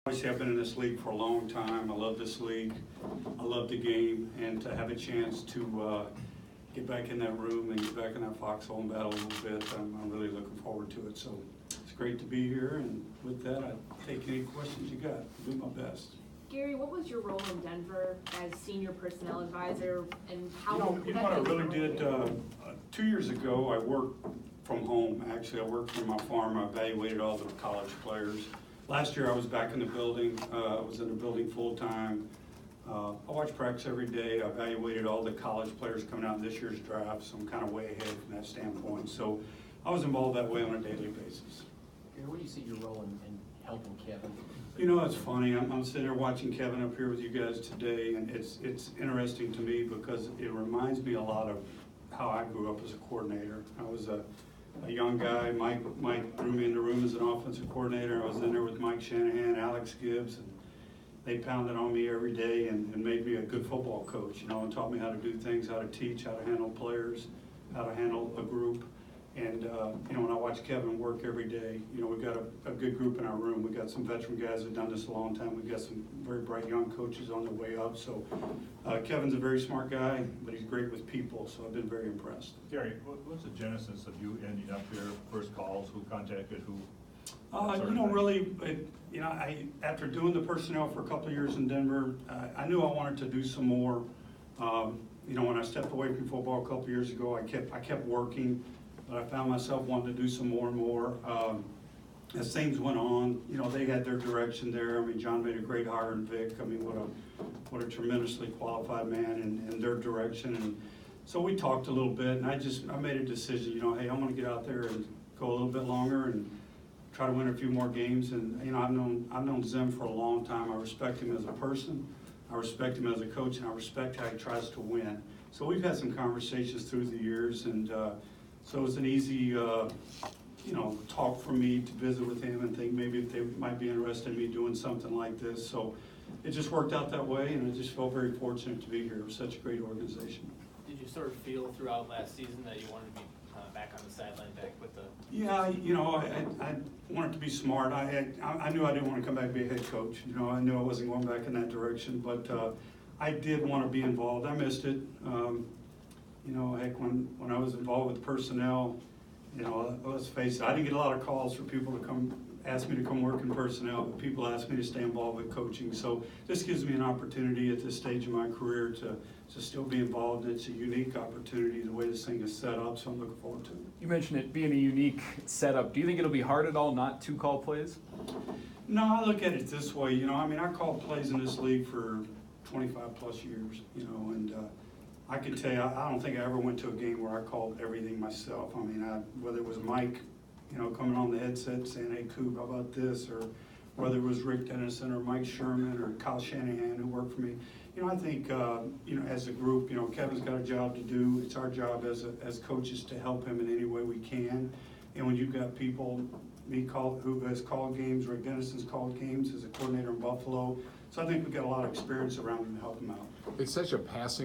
Obviously, I've been in this league for a long time. I love this league. I love the game, and to have a chance to get back in that room and get back in that foxhole and battle a little bit, I'm really looking forward to it. So it's great to be here, and with that, I take any questions you got. I'll do my best. Gary, what was your role in Denver as senior personnel advisor, and how? You know what I really did? 2 years ago, I worked from home. Actually, I worked from my farm. I evaluated all the college players. Last year, I was back in the building. I was in the building full time. I watched practice every day. I evaluated all the college players coming out in this year's draft, so I'm kind of way ahead from that standpoint. So I was involved that way on a daily basis. Gary, what do you see your role in helping Kevin? You know, it's funny. I'm sitting there watching Kevin up here with you guys today, and it's interesting to me because it reminds me a lot of how I grew up as a coordinator. I was a young guy. Mike threw me in the room as an offensive coordinator. I was in there with Mike Shanahan, Alex Gibbs, and they pounded on me every day and made me a good football coach, you know, and taught me how to do things, how to teach, how to handle players, how to handle a group. And, you know, when I watch Kevin work every day, you know, we've got a good group in our room. We've got some veteran guys that have done this a long time. We've got some very bright young coaches on their way up. So Kevin's a very smart guy, but he's great with people, so I've been very impressed. Gary, what's the genesis of you ending up here? First calls, who contacted who? You know, really, you know, after doing the personnel for a couple of years in Denver, I knew I wanted to do some more. You know, when I stepped away from football a couple of years ago, I kept working, but I found myself wanting to do some more and more. As things went on, you know, they had their direction there. I mean, John made a great hire in Vic. I mean, what a tremendously qualified man in their direction. And so we talked a little bit, and I made a decision, you know, hey, I'm gonna get out there and go a little bit longer and try to win a few more games. And you know, I've known Zim for a long time. I respect him as a person, I respect him as a coach, and I respect how he tries to win. So we've had some conversations through the years, and so it's an easy you know, talk for me to visit with him and think maybe if they might be interested in me doing something like this. So it just worked out that way, and I just felt very fortunate to be here. It was such a great organization. Did you sort of feel throughout last season that you wanted to be back on the sideline, back with the? Yeah, you know, I wanted to be smart. I knew I didn't want to come back and be a head coach. You know, I knew I wasn't going back in that direction, but I did want to be involved. I missed it. You know, heck, when I was involved with personnel, you know, let's face it, I didn't get a lot of calls for people to come ask me to come work in personnel, but people asked me to stay involved with coaching. So this gives me an opportunity at this stage of my career to still be involved. It's a unique opportunity the way this thing is set up, so I'm looking forward to it. You mentioned it being a unique setup. Do you think it'll be hard at all not to call plays? No, I look at it this way. You know, I mean, I called plays in this league for 25 plus years, you know, and I can tell you, I don't think I ever went to a game where I called everything myself. I mean, whether it was Mike, you know, coming on the headset saying, hey, Coop, how about this? Or whether it was Rick Dennison or Mike Sherman or Kyle Shanahan who worked for me. You know, I think, you know, as a group, you know, Kevin's got a job to do. It's our job as coaches to help him in any way we can. And when you've got people, who has called games, Rick Dennison's called games as a coordinator in Buffalo. So I think we've got a lot of experience around him to help him out. It's such a passing